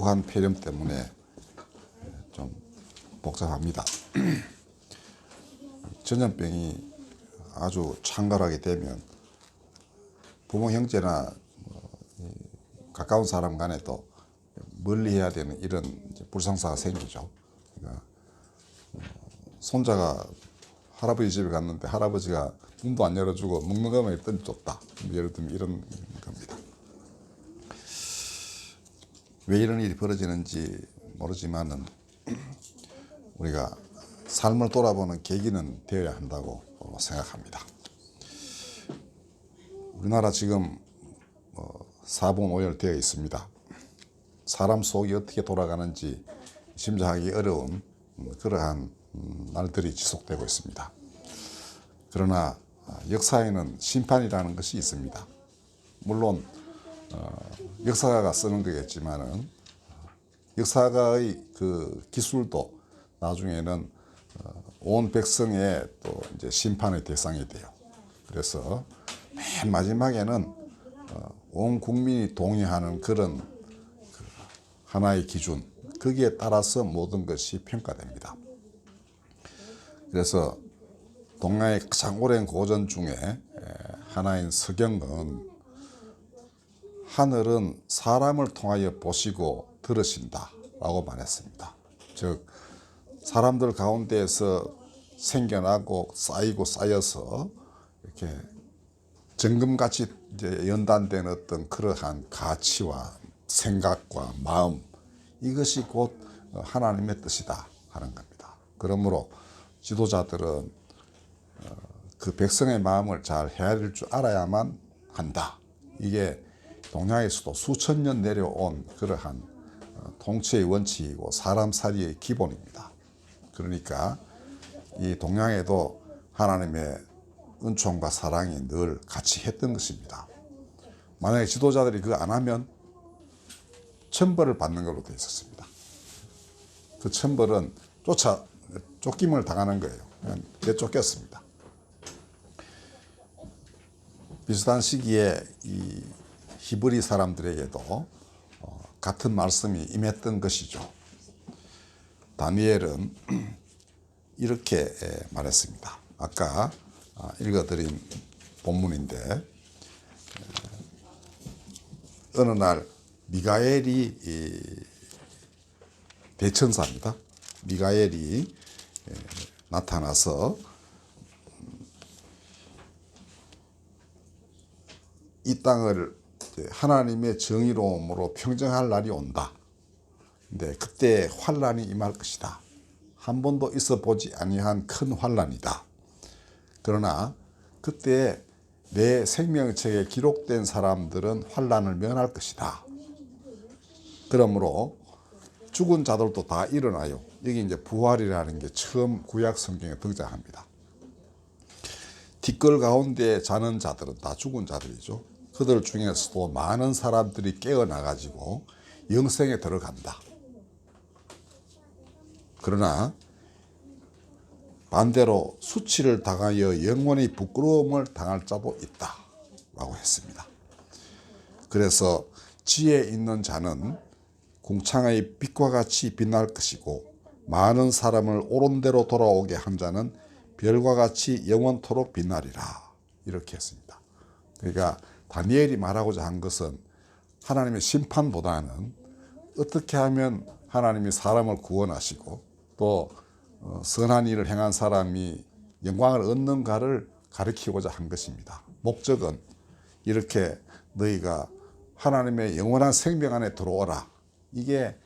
우한 폐렴 때문에 좀 복잡합니다. 전염병이 아주 창궐하게 되면 부모 형제나 가까운 사람 간에도 멀리 해야 되는 이런 불상사가 생기죠. 그러니까 손자가 할아버지 집에 갔는데 할아버지가 문도 안 열어주고 먹는 것만 일단 줬다. 예를 들면 이런 겁니다. 왜 이런 일이 벌어지는지 모르지만은 우리가 삶을 돌아보는 계기는 되어야 한다고 생각합니다. 우리나라 지금 사분오열되어 있습니다. 사람 속이 어떻게 돌아가는지 짐작하기 어려운 그러한 날들이 지속되고 있습니다. 그러나 역사에는 심판이라는 것이 있습니다. 물론 역사가가 쓰는 거겠지만은 역사가의 그 기술도 나중에는 온 백성의 또 이제 심판의 대상이 돼요. 그래서 맨 마지막에는 온 국민이 동의하는 그런 하나의 기준, 거기에 따라서 모든 것이 평가됩니다. 그래서 동양의 가장 오랜 고전 중에 하나인 서경은 하늘은 사람을 통하여 보시고 들으신다 라고 말했습니다. 즉 사람들 가운데에서 생겨나고 쌓이고 쌓여서 이렇게 정금같이 이제 연단된 어떤 그러한 가치와 생각과 마음, 이것이 곧 하나님의 뜻이다 하는 겁니다. 그러므로 지도자들은 그 백성의 마음을 잘 헤아릴 줄 알아야만 한다. 이게 동양에서도 수천 년 내려온 그러한 통치의 원칙이고 사람살이의 기본입니다. 그러니까 이 동양에도 하나님의 은총과 사랑이 늘 같이 했던 것입니다. 만약에 지도자들이 그거 안 하면 천벌을 받는 걸로 되어 있었습니다. 그 천벌은 쫓김을 당하는 거예요. 그냥 내쫓겼습니다. 비슷한 시기에 이 히브리 사람들에게도 같은 말씀이 임했던 것이죠. 다니엘은 이렇게 말했습니다. 아까 읽어드린 본문인데 어느 날 미가엘이 대천사입니다. 미가엘이 나타나서 이 땅을 하나님의 정의로움으로 평정할 날이 온다. 근데 그때 환란이 임할 것이다. 한 번도 있어 보지 아니한 큰 환란이다. 그러나 그때 내 생명책에 기록된 사람들은 환란을 면할 것이다. 그러므로 죽은 자들도 다 일어나요. 여기 이제 부활이라는 게 처음 구약 성경에 등장합니다. 뒷걸 가운데 자는 자들은 다 죽은 자들이죠. 그들 중에서도 많은 사람들이 깨어나가지고 영생에 들어간다. 그러나 반대로 수치를 당하여 영원히 부끄러움을 당할 자도 있다 라고 했습니다. 그래서 지혜 있는 자는 궁창의 빛과 같이 빛날 것이고 많은 사람을 옳은 대로 돌아오게 한 자는 별과 같이 영원토록 빛나리라 이렇게 했습니다. 그러니까 다니엘이 말하고자 한 것은 하나님의 심판보다는 어떻게 하면 하나님이 사람을 구원하시고 또 선한 일을 행한 사람이 영광을 얻는가를 가르치고자 한 것입니다. 목적은 이렇게 너희가 하나님의 영원한 생명 안에 들어오라. 이게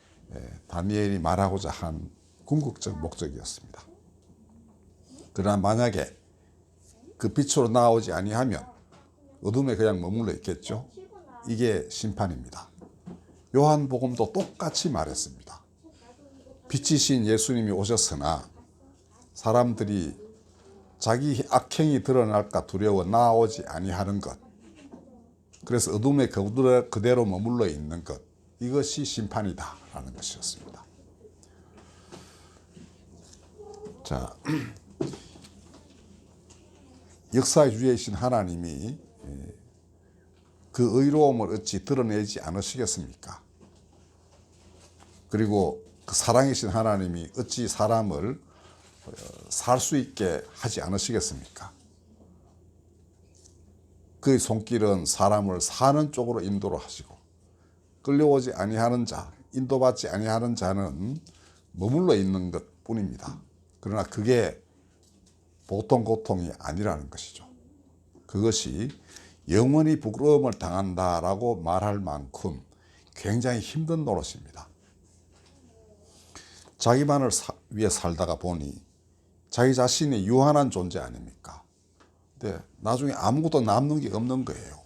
다니엘이 말하고자 한 궁극적 목적이었습니다. 그러나 만약에 그 빛으로 나오지 아니하면 어둠에 그냥 머물러 있겠죠. 이게 심판입니다. 요한복음도 똑같이 말했습니다. 빛이신 예수님이 오셨으나 사람들이 자기 악행이 드러날까 두려워 나오지 아니하는 것, 그래서 어둠에 그대로 머물러 있는 것, 이것이 심판이다 라는 것이었습니다. 자, 역사의 주제이신 하나님이 그 의로움을 어찌 드러내지 않으시겠습니까? 그리고 그 사랑이신 하나님이 어찌 사람을 살 수 있게 하지 않으시겠습니까? 그의 손길은 사람을 사는 쪽으로 인도를 하시고 끌려오지 아니하는 자, 인도받지 아니하는 자는 머물러 있는 것 뿐입니다. 그러나 그게 보통 고통이 아니라는 것이죠. 그것이 영원히 부끄러움을 당한다라고 말할 만큼 굉장히 힘든 노릇입니다. 자기만을 위해 살다가 보니 자기 자신이 유한한 존재 아닙니까? 근데 나중에 아무것도 남는 게 없는 거예요.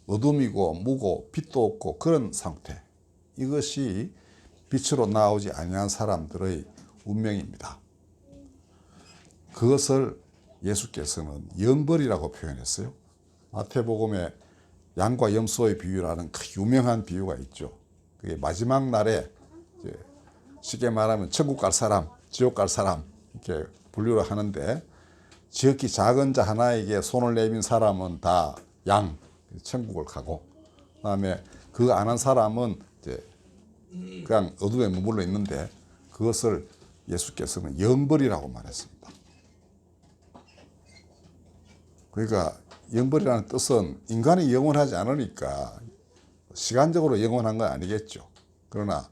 어둠이고 무고 빛도 없고 그런 상태. 이것이 빛으로 나오지 아니한 사람들의 운명입니다. 그것을 예수께서는 영벌이라고 표현했어요. 마태복음에 양과 염소의 비유라는 그 유명한 비유가 있죠. 그게 마지막 날에 쉽게 말하면 천국 갈 사람, 지옥 갈 사람 이렇게 분류를 하는데 지극히 작은 자 하나에게 손을 내민 사람은 다 양, 천국을 가고 그다음에 그거 안 한 사람은 이제 그냥 어둠에 머물러 있는데 그것을 예수께서는 영벌이라고 말했습니다. 그러니까 영벌이라는 뜻은 인간이 영원하지 않으니까 시간적으로 영원한 건 아니겠죠. 그러나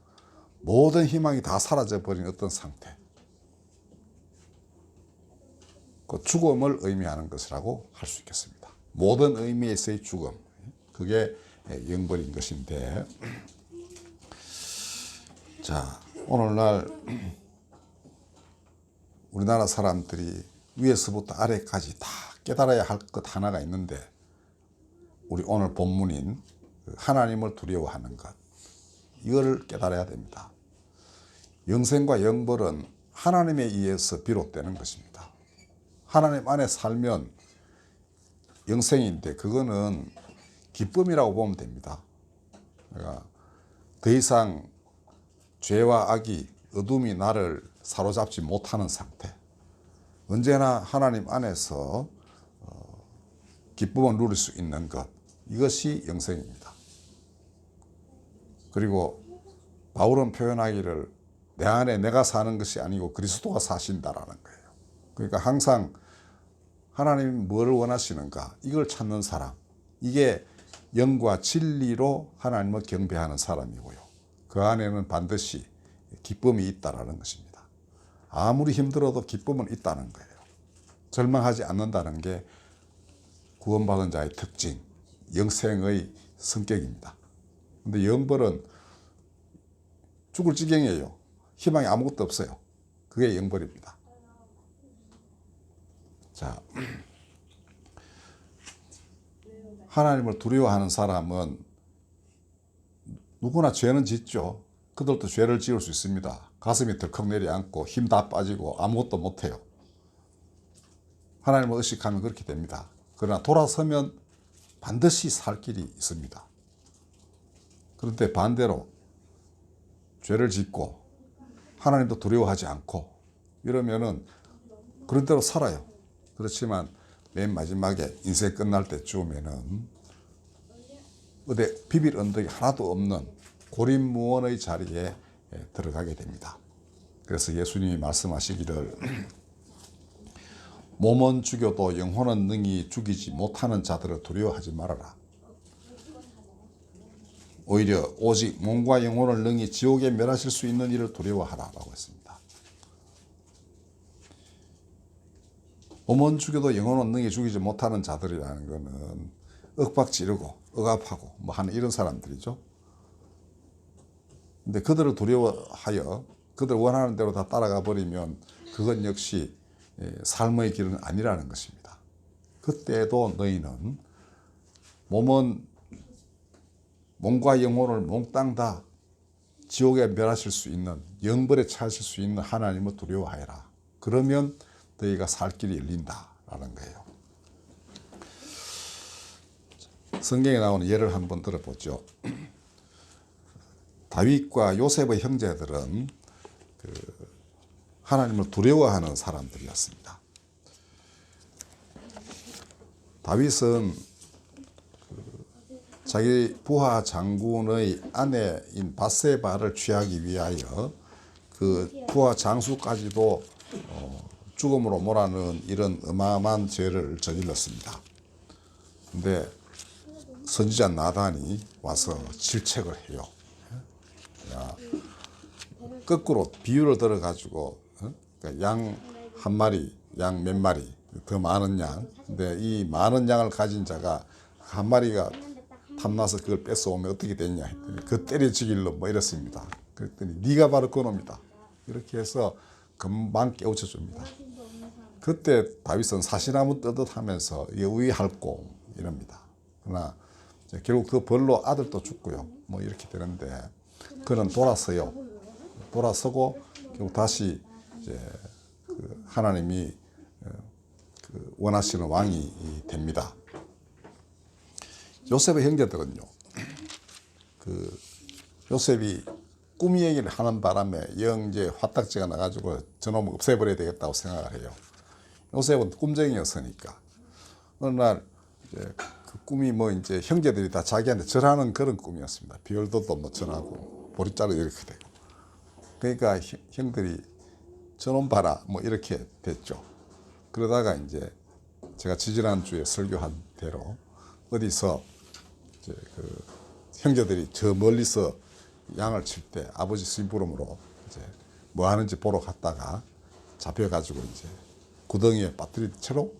모든 희망이 다 사라져버린 어떤 상태. 그 죽음을 의미하는 것이라고 할 수 있겠습니다. 모든 의미에서의 죽음. 그게 영벌인 것인데 자, 오늘날 우리나라 사람들이 위에서부터 아래까지 다 깨달아야 할 것 하나가 있는데 우리 오늘 본문인 하나님을 두려워하는 것 이거를 깨달아야 됩니다. 영생과 영벌은 하나님에 의해서 비롯되는 것입니다. 하나님 안에 살면 영생인데 그거는 기쁨이라고 보면 됩니다. 그러니까 더 이상 죄와 악이 어둠이 나를 사로잡지 못하는 상태. 언제나 하나님 안에서 기쁨을 누릴 수 있는 것. 이것이 영생입니다. 그리고 바울은 표현하기를 내 안에 내가 사는 것이 아니고 그리스도가 사신다라는 거예요. 그러니까 항상 하나님이 뭘 원하시는가 이걸 찾는 사람. 이게 영과 진리로 하나님을 경배하는 사람이고요. 그 안에는 반드시 기쁨이 있다라는 것입니다. 아무리 힘들어도 기쁨은 있다는 거예요. 절망하지 않는다는 게 구원받은 자의 특징, 영생의 성격입니다. 근데 영벌은 죽을 지경이에요. 희망이 아무것도 없어요. 그게 영벌입니다. 자, 하나님을 두려워하는 사람은 누구나 죄는 짓죠. 그들도 죄를 지을 수 있습니다. 가슴이 덜컥 내려앉고 힘 다 빠지고 아무것도 못해요. 하나님을 의식하면 그렇게 됩니다. 그러나 돌아서면 반드시 살 길이 있습니다. 그런데 반대로 죄를 짓고 하나님도 두려워하지 않고 이러면은 그런 대로 살아요. 그렇지만 맨 마지막에 인생 끝날 때쯤에는 어디 비빌 언덕이 하나도 없는 고립무원의 자리에 들어가게 됩니다. 그래서 예수님이 말씀하시기를 몸은 죽여도 영혼은 능히 죽이지 못하는 자들을 두려워하지 말아라. 오히려 오직 몸과 영혼을 능히 지옥에 멸하실 수 있는 이를 두려워하라 라고 했습니다. 몸은 죽여도 영혼은 능히 죽이지 못하는 자들이라는 것은 억박 지르고 억압하고 뭐 하는 이런 사람들이죠. 근데 그들을 두려워하여 그들 원하는 대로 다 따라가 버리면 그건 역시 삶의 길은 아니라는 것입니다. 그때도 너희는 몸과 영혼을 몽땅 다 지옥에 멸하실 수 있는 영벌에 처하실 수 있는 하나님을 두려워하여라. 그러면 너희가 살 길이 열린다라는 거예요. 성경에 나오는 예를 한번 들어보죠. 다윗과 요셉의 형제들은 하나님을 두려워하는 사람들이었습니다. 다윗은 자기 부하 장군의 아내인 밧세바를 취하기 위하여 그 부하 장수까지도 죽음으로 몰아넣은 이런 어마어마한 죄를 저질렀습니다. 근데 선지자 나단이 와서 질책을 해요. 야, 거꾸로 비유를 들어가지고 양 한 마리, 양 몇 마리, 더 많은 양. 근데 이 많은 양을 가진 자가 한 마리가 탐나서 그걸 뺏어오면 어떻게 되냐 했더니 그 때려 죽일러 뭐 이랬습니다. 그랬더니 네가 바로 그놈이다. 이렇게 해서 금방 깨우쳐 줍니다. 그때 다윗은 사시나무 뜨듯 하면서 우위할고 이럽니다. 그러나 결국 그 벌로 아들도 죽고요. 뭐 이렇게 되는데 그는 돌아서요. 돌아서고 결국 다시 이제 그 하나님이 그 원하시는 왕이 됩니다. 요셉의 형제들은요. 그 요셉이 꿈 얘기를 하는 바람에 영제 화딱지가 나가지고 저놈 없애버려야 되겠다고 생각을 해요. 요셉은 꿈쟁이였으니까 어느 날 이제 그 꿈이 뭐 이제 형제들이 다 자기한테 절하는 그런 꿈이었습니다. 비올도도 뭐 절하고 보리자루 이렇게 되고. 그러니까 형들이 저놈 봐라 뭐 이렇게 됐죠. 그러다가 이제 제가 지지난주에 설교한 대로 어디서 이제 그 형제들이 저 멀리서 양을 칠 때 아버지 심부름으로 이제 뭐 하는지 보러 갔다가 잡혀가지고 이제 구덩이에 빠뜨린 채로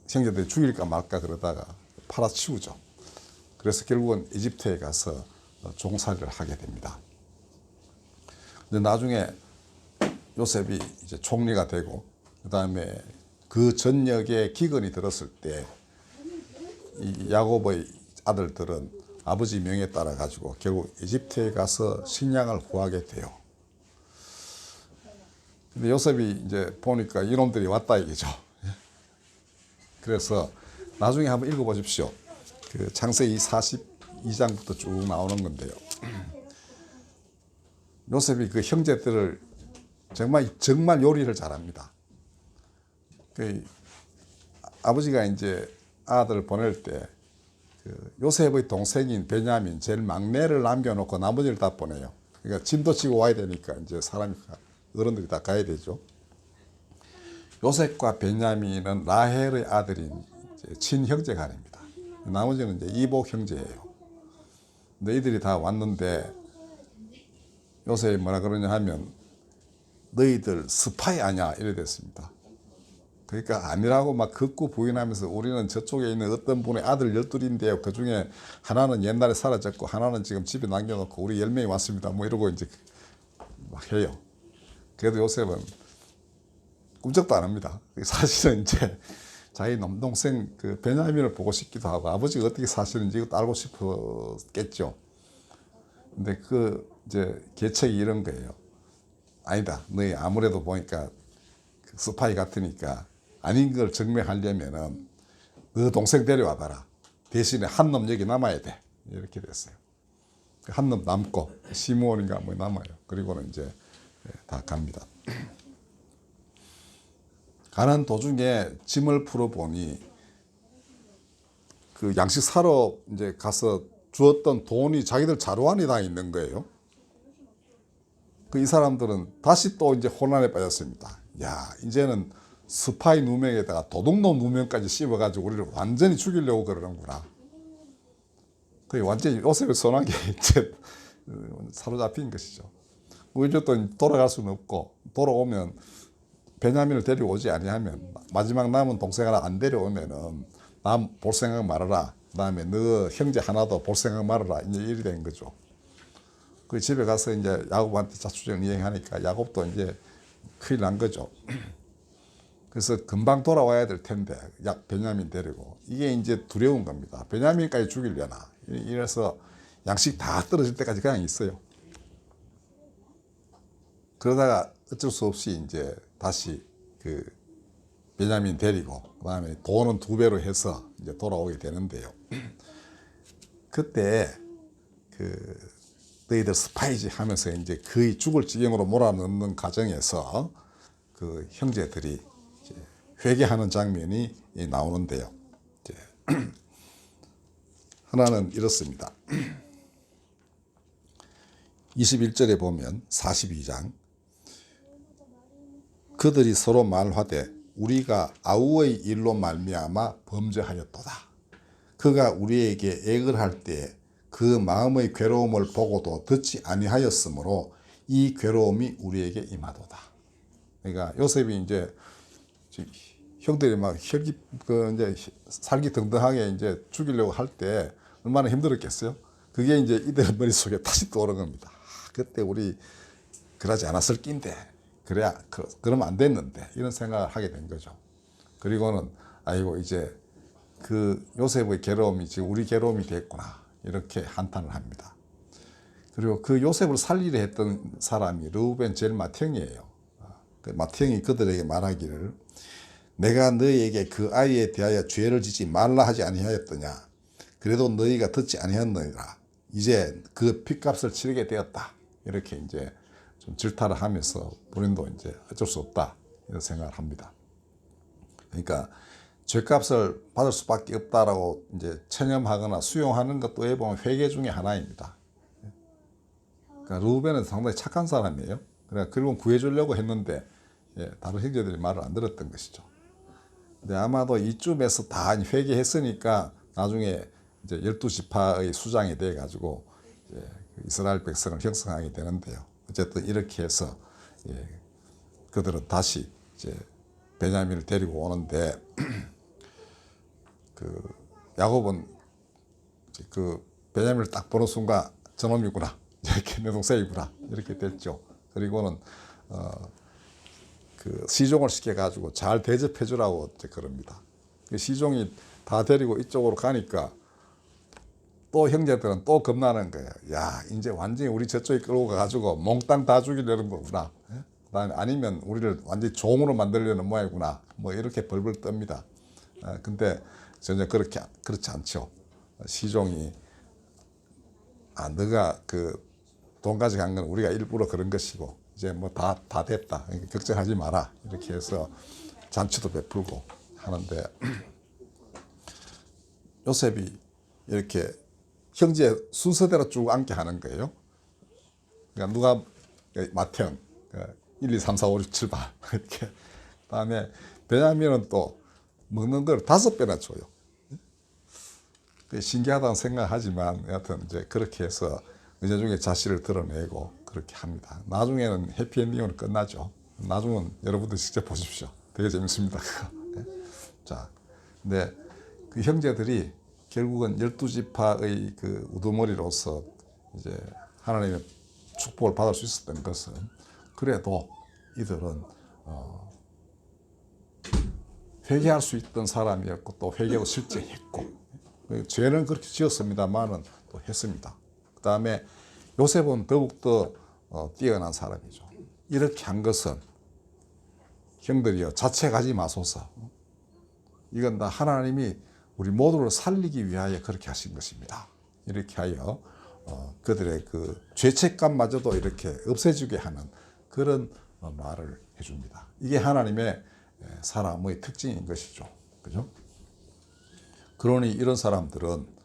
형제들이 죽일까 말까 그러다가 팔아치우죠. 그래서 결국은 이집트에 가서 종살이를 하게 됩니다. 근데 나중에 요셉이 이제 총리가 되고 그 다음에 그 전역에 기근이 들었을 때 이 야곱의 아들들은 아버지 명에 따라 가지고 결국 이집트에 가서 식량을 구하게 돼요. 근데 요셉이 이제 보니까 이놈들이 왔다 이거죠. 그래서 나중에 한번 읽어보십시오. 그 창세기 42장부터 쭉 나오는 건데요. 요셉이 그 형제들을 정말 요리를 잘합니다. 그 아버지가 이제 아들을 보낼 때 그 요셉의 동생인 베냐민 제일 막내를 남겨놓고 나머지를 다 보내요. 그러니까 짐도 지고 와야 되니까 이제 사람이 어른들이 다 가야 되죠. 요셉과 베냐민은 라헬의 아들인 친형제간입니다. 나머지는 이제 이복 형제예요. 근데 이들이 다 왔는데 요셉이 뭐라 그러냐 하면 너희들 스파이 아니야 이래 됐습니다. 그러니까 아니라고 막 극구 부인하면서 우리는 저쪽에 있는 어떤 분의 아들 12인데요. 그 중에 하나는 옛날에 사라졌고 하나는 지금 집에 남겨놓고 우리 10명이 왔습니다. 뭐 이러고 이제 막 해요. 그래도 요셉은 꿈쩍도 안 합니다. 사실은 이제 자기 남동생 그 베냐민을 보고 싶기도 하고 아버지가 어떻게 사시는지 이것도 알고 싶었겠죠. 근데 그 이제 계책이 이런 거예요. 아니다. 너희 아무래도 보니까 그 스파이 같으니까 아닌 걸 증명하려면은 너 동생 데려와봐라. 대신에 한 놈 여기 남아야 돼. 이렇게 됐어요. 한 놈 남고 시므온인가 뭐 남아요. 그리고는 이제 다 갑니다. 가는 도중에 짐을 풀어보니 그 양식 사러 이제 가서 주었던 돈이 자기들 자루 안에 다 있는 거예요. 그 이 사람들은 다시 또 이제 혼란에 빠졌습니다. 야, 이제는 스파이 누명에다가 도둑놈 누명까지 씹어가지고 우리를 완전히 죽이려고 그러는구나. 그게 완전히 요셉을 선한 게 이제 사로잡힌 것이죠. 우리 또 돌아갈 수는 없고 돌아오면 베냐민을 데려오지 아니하면 마지막 남은 동생 하나 안 데려오면은 남 볼 생각 말아라. 그다음에 너 형제 하나도 볼 생각 말아라. 이제 일이 된 거죠. 그 집에 가서 이제 야곱한테 자초지종을 이행하니까 야곱도 이제 큰일 난 거죠. 그래서 금방 돌아와야 될 텐데 베냐민 데리고 이게 이제 두려운 겁니다. 베냐민까지 죽이려나. 이래서 양식 다 떨어질 때까지 그냥 있어요. 그러다가 어쩔 수 없이 이제 다시 그 베냐민 데리고 그다음에 돈은 2배로 해서 이제 돌아오게 되는데요. 그때 그 너희들 스파이지 하면서 이제 거의 죽을 지경으로 몰아넣는 과정에서 그 형제들이 이제 회개하는 장면이 나오는데요. 이제 하나는 이렇습니다. 21절에 보면 42장 그들이 서로 말하되 우리가 아우의 일로 말미암아 범죄하였도다. 그가 우리에게 액을 할 때 그 마음의 괴로움을 보고도 듣지 아니하였으므로 이 괴로움이 우리에게 임하도다. 그러니까 요셉이 이제 형들이 막 혈기 이제 살기 등등하게 이제 죽이려고 할 때 얼마나 힘들었겠어요. 그게 이제 이들 머릿속에 다시 떠오른 겁니다. 그때 우리 그러지 않았을 낀데 그러면 안 됐는데 이런 생각을 하게 된 거죠. 그리고는 아이고 이제 그 요셉의 괴로움이 지금 우리 괴로움이 됐구나 이렇게 한탄을 합니다. 그리고 그 요셉을 살리려 했던 사람이 르우벤 제일 맏형이에요. 그 맏형이 그들에게 말하기를 내가 너희에게 그 아이에 대하여 죄를 짓지 말라 하지 아니하였더냐. 그래도 너희가 듣지 아니하였느니라. 이제 그 핏값을 치르게 되었다. 이렇게 이제 좀 질타를 하면서 본인도 이제 어쩔 수 없다 이런 생각을 합니다. 그러니까 죄값을 받을 수밖에 없다라고 이제 체념하거나 수용하는 것도 어떻게 보면 회개 중에 하나입니다. 그러니까 르우벤은 상당히 착한 사람이에요. 그러니까 결국은 구해주려고 했는데 다른 형제들이 말을 안 들었던 것이죠. 근데 아마도 이쯤에서 다 회개했으니까 나중에 이제 12지파의 수장이 돼 가지고 이스라엘 백성을 형성하게 되는데요. 어쨌든 이렇게 해서 그들은 다시 이제 베냐민을 데리고 오는데 그 야곱은 그 베냐민을 딱 보는 순간 저놈이구나 이렇게 내 동생이구나 이렇게 됐죠. 그리고는 그 시종을 시켜가지고 잘 대접해주라고 그럽니다. 시종이 다 데리고 이쪽으로 가니까 또 형제들은 또 겁나는 거예요. 야, 이제 완전히 우리 저쪽에 끌고 가가지고 몽땅 다 죽이려는 거구나. 아니면 우리를 완전히 종으로 만들려는 모양이구나. 뭐 이렇게 벌벌 떱니다. 근데 전혀 그렇지 않죠. 시종이 너가 그 돈 가져간 건 우리가 일부러 그런 것이고 이제 뭐 다 됐다. 걱정하지 마라. 이렇게 해서 잔치도 베풀고 하는데 요셉이 이렇게 형제 순서대로 쭉 앉게 하는 거예요. 그러니까 누가 맏형 1, 2, 3, 4, 5, 6, 7, 8 이렇게 그다음에 베냐민은 또 먹는 걸 5배나 줘요. 신기하다는 생각하지만 여하튼 이제 그렇게 해서 은혜중에 자신을 드러내고 그렇게 합니다. 나중에는 해피엔딩으로 끝나죠. 나중은 여러분들 직접 보십시오. 되게 재밌습니다. 자, 근데 그 형제들이 결국은 12지파의 그 우두머리로서 이제 하나님의 축복을 받을 수 있었던 것은 그래도 이들은 회개할 수 있던 사람이었고 또 회개도 실제 했고 죄는 그렇게 지었습니다만은 또 했습니다. 그 다음에 요셉은 더욱더 뛰어난 사람이죠. 이렇게 한 것은 형들이여 자책하지 마소서. 이건 다 하나님이 우리 모두를 살리기 위하여 그렇게 하신 것입니다. 이렇게 하여 그들의 그 죄책감마저도 이렇게 없애주게 하는 그런 말을 해줍니다. 이게 하나님의 사람의 특징인 것이죠. 그죠? 그러니 이런 사람들은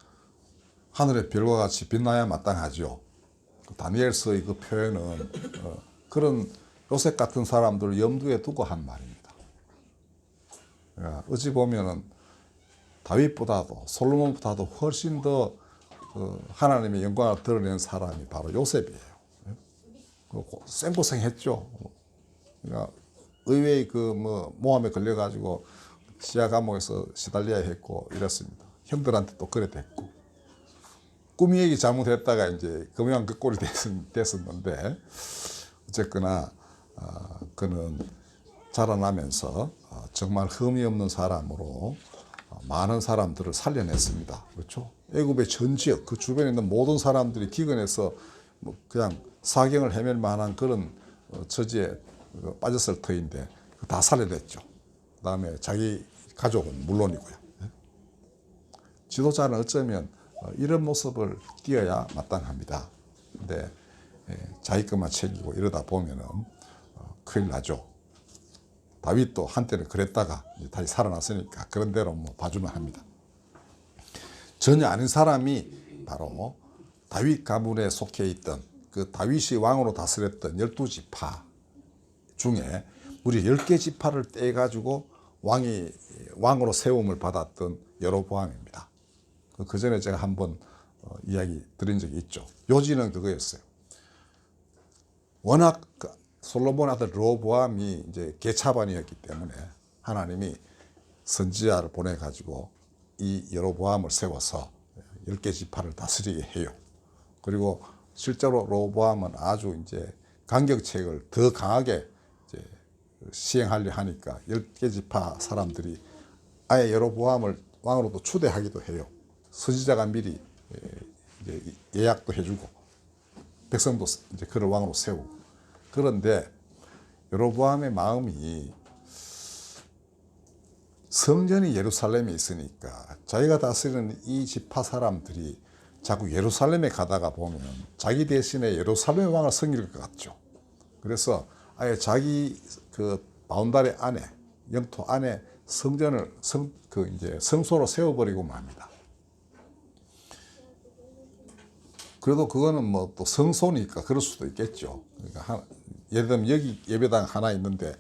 하늘의 별과 같이 빛나야 마땅하죠. 다니엘서의 그 표현은 그런 요셉 같은 사람들을 염두에 두고 한 말입니다. 그러니까 어찌 보면은 다윗보다도 솔로몬보다도 훨씬 더 하나님의 영광을 드러낸 사람이 바로 요셉이에요. 생고생했죠. 그러니까 의외의 그 모함에 걸려가지고 시야 감옥에서 시달려야 했고 이랬습니다. 형들한테 또 그래 됐고 꿈 얘기 잘못했다가 이제 금요한 그 꼴이 됐었는데 어쨌거나 그는 자라나면서 정말 흠이 없는 사람으로 많은 사람들을 살려냈습니다. 그렇죠? 애굽의 전 지역 그 주변에 있는 모든 사람들이 기근해서 그냥 사경을 헤맬 만한 그런 처지에 빠졌을 터인데 다 살려냈죠. 그다음에 자기 가족은 물론이고요. 지도자는 어쩌면 이런 모습을 띄어야 마땅합니다. 근데 자기 것만 챙기고 이러다 보면은 큰일 나죠. 다윗도 한때는 그랬다가 다시 살아났으니까 그런 대로 봐주면 합니다. 전혀 아닌 사람이 바로 다윗 가문에 속해 있던 그 다윗이 왕으로 다스렸던 12지파 중에 무려 10개 지파를 떼가지고 왕으로 세움을 받았던 여로보암입니다. 그 전에 제가 한번 이야기 드린 적이 있죠. 요지는 그거였어요. 워낙 솔로몬 아들 르호보암이 이제 개차반이었기 때문에 하나님이 선지자를 보내가지고 이 여로보암을 세워서 10개 지파를 다스리게 해요. 그리고 실제로 르호보암은 아주 이제 강경책을 더 강하게 이제 시행하려 하니까 10개 지파 사람들이 아예 여로보암을 왕으로도 추대하기도 해요. 선지자가 미리 이제 예약도 해주고 백성도 이제 그를 왕으로 세우고. 그런데 여로보암의 마음이 성전이 예루살렘에 있으니까 자기가 다스리는 이 지파 사람들이 자꾸 예루살렘에 가다가 보면 자기 대신에 예루살렘 왕을 섬길 것 같죠. 그래서 아예 자기 그 바운다리 안에, 영토 안에 성전을 이제 성소로 세워버리고 맙니다. 그래도 그거는 뭐 또 성소니까 그럴 수도 있겠죠. 그러니까 예를 들면 여기 예배당 하나 있는데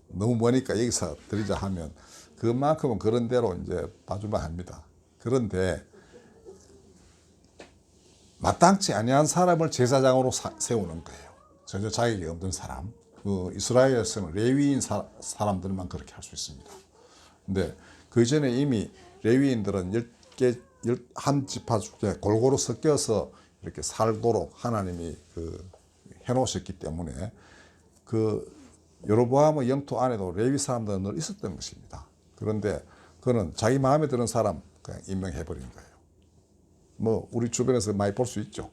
너무 머니까 여기서 드리자 하면 그만큼은 그런 대로 이제 봐주면 합니다. 그런데 마땅치 아니한 사람을 제사장으로 세우는 거예요. 전혀 자격이 없는 사람. 그 이스라엘에서는 레위인 사람들만 그렇게 할 수 있습니다. 근데 그 전에 이미 레위인들은 10개, 한 지파 중에 골고루 섞여서 이렇게 살도록 하나님이 해놓으셨기 때문에 그 여로보암의 영토 안에도 레위 사람들은 늘 있었던 것입니다. 그런데 그는 자기 마음에 드는 사람 그냥 임명해버린 거예요. 뭐 우리 주변에서 많이 볼 수 있죠.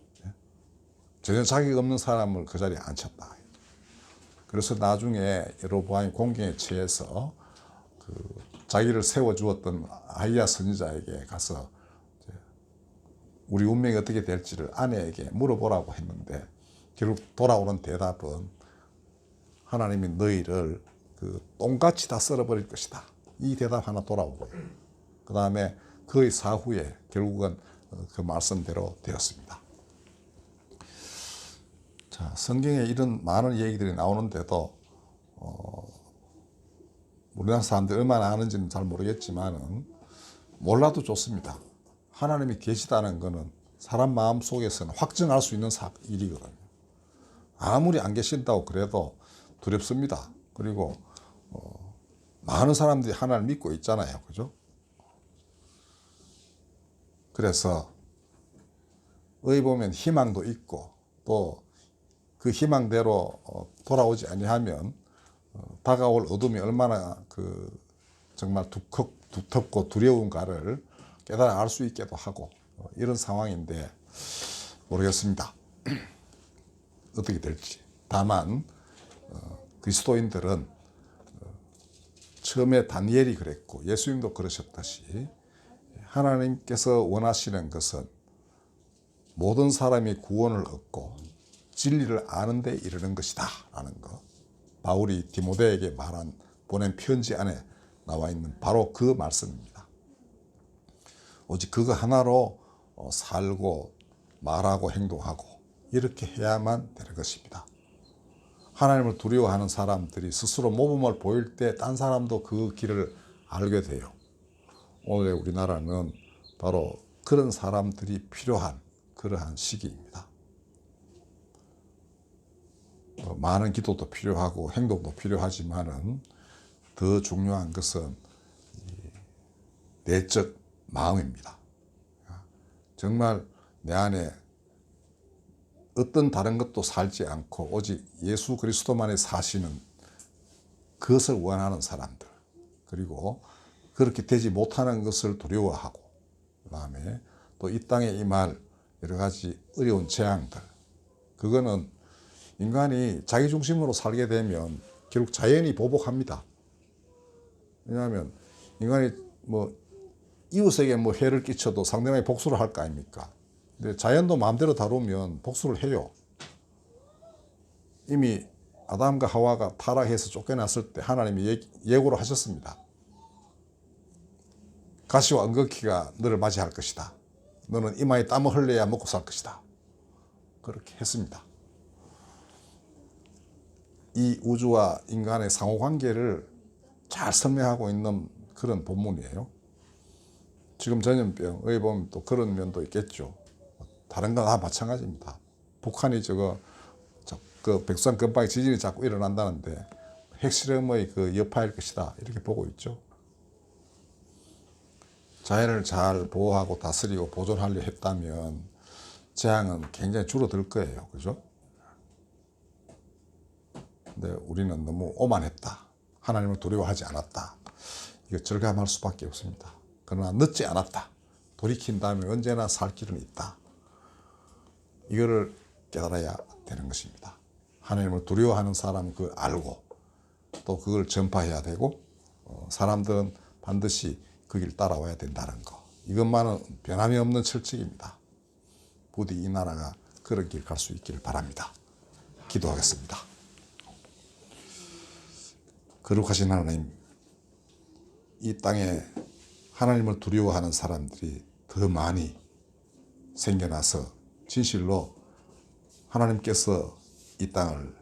전혀 자격 없는 사람을 그 자리에 앉혔다. 그래서 나중에 여로보암이 공경에 처해서 자기를 세워주었던 아히야 선지자에게 가서 우리 운명이 어떻게 될지를 아내에게 물어보라고 했는데 결국 돌아오는 대답은 하나님이 너희를 똥같이 다 썰어버릴 것이다. 이 대답 하나 돌아오고요. 그 다음에 그 사후에 결국은 그 말씀대로 되었습니다. 자, 성경에 이런 많은 얘기들이 나오는데도 우리나라 사람들이 얼마나 아는지는 잘 모르겠지만은 몰라도 좋습니다. 하나님이 계시다는 것은 사람 마음 속에서는 확증할 수 있는 일이거든요. 아무리 안 계신다고 그래도 두렵습니다. 그리고 많은 사람들이 하나님을 믿고 있잖아요. 그죠? 그래서 어디 보면 희망도 있고 또 그 희망대로 돌아오지 아니하면 다가올 어둠이 얼마나 정말 두텁고 두려운가를 깨달아 알 수 있기도 하고 이런 상황인데 모르겠습니다. 어떻게 될지. 다만 그리스도인들은 처음에 다니엘이 그랬고 예수님도 그러셨듯이 하나님께서 원하시는 것은 모든 사람이 구원을 얻고 진리를 아는 데 이르는 것이다 라는 것. 바울이 디모데에게 보낸 편지 안에 나와 있는 바로 그 말씀입니다. 오직 그거 하나로 살고 말하고 행동하고 이렇게 해야만 되는 것입니다. 하나님을 두려워하는 사람들이 스스로 모범을 보일 때 딴 사람도 그 길을 알게 돼요. 오늘 우리나라는 바로 그런 사람들이 필요한 그러한 시기입니다. 많은 기도도 필요하고 행동도 필요하지만은 더 중요한 것은 내적 마음입니다. 정말 내 안에 어떤 다른 것도 살지 않고 오직 예수 그리스도만이 사시는 그것을 원하는 사람들, 그리고 그렇게 되지 못하는 것을 두려워하고, 그 다음에 또 이 땅에 임할 여러 가지 어려운 재앙들, 그거는 인간이 자기 중심으로 살게 되면 결국 자연이 보복합니다. 왜냐하면 인간이 이웃에게 해를 끼쳐도 상대방이 복수를 할 거 아닙니까? 근데 자연도 마음대로 다루면 복수를 해요. 이미 아담과 하와가 타락해서 쫓겨났을 때 하나님이 예고를 하셨습니다. 가시와 은거키가 너를 맞이할 것이다. 너는 이마에 땀을 흘려야 먹고 살 것이다. 그렇게 했습니다. 이 우주와 인간의 상호관계를 잘 설명하고 있는 그런 본문이에요. 지금 전염병에 보면 또 그런 면도 있겠죠. 다른 건 다 마찬가지입니다. 북한이 그 백두산 근방에 지진이 자꾸 일어난다는데 핵실험의 그 여파일 것이다. 이렇게 보고 있죠. 자연을 잘 보호하고 다스리고 보존하려 했다면 재앙은 굉장히 줄어들 거예요. 그죠? 근데 우리는 너무 오만했다. 하나님을 두려워하지 않았다. 이거 절감할 수밖에 없습니다. 그러나 늦지 않았다. 돌이킨 다음에 언제나 살 길은 있다. 이거를 깨달아야 되는 것입니다. 하나님을 두려워하는 사람은 그걸 알고 또 그걸 전파해야 되고 사람들은 반드시 그 길 따라와야 된다는 거. 이것만은 변함이 없는 철칙입니다. 부디 이 나라가 그런 길 갈 수 있기를 바랍니다. 기도하겠습니다. 거룩하신 하나님, 이 땅에 하나님을 두려워하는 사람들이 더 많이 생겨나서 진실로 하나님께서 이 땅을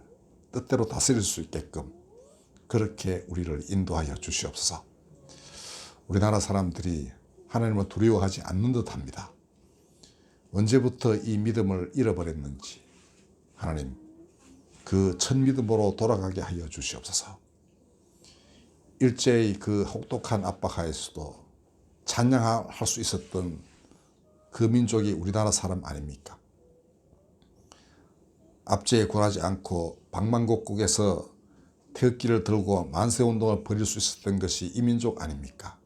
뜻대로 다스릴 수 있게끔 그렇게 우리를 인도하여 주시옵소서. 우리나라 사람들이 하나님을 두려워하지 않는 듯합니다. 언제부터 이 믿음을 잃어버렸는지 하나님 그 첫 믿음으로 돌아가게 하여 주시옵소서. 일제의 그 혹독한 압박하에서도 찬양할 수 있었던 그 민족이 우리나라 사람 아닙니까? 압제에 굴하지 않고 방방곡곡에서 태극기를 들고 만세운동을 벌일 수 있었던 것이 이 민족 아닙니까?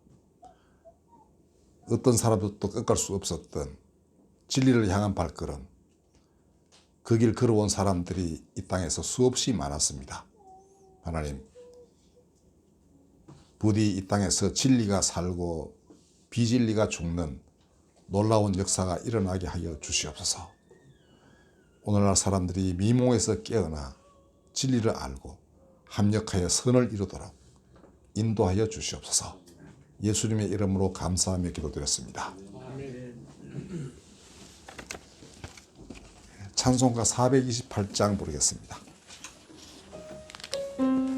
어떤 사람도 꺾을 수 없었던 진리를 향한 발걸음, 그 길 걸어온 사람들이 이 땅에서 수없이 많았습니다. 하나님, 부디 이 땅에서 진리가 살고 비진리가 죽는 놀라운 역사가 일어나게 하여 주시옵소서. 오늘날 사람들이 미몽에서 깨어나 진리를 알고 합력하여 선을 이루도록 인도하여 주시옵소서. 예수님의 이름으로 감사하며 기도드렸습니다. 찬송가 428장 부르겠습니다.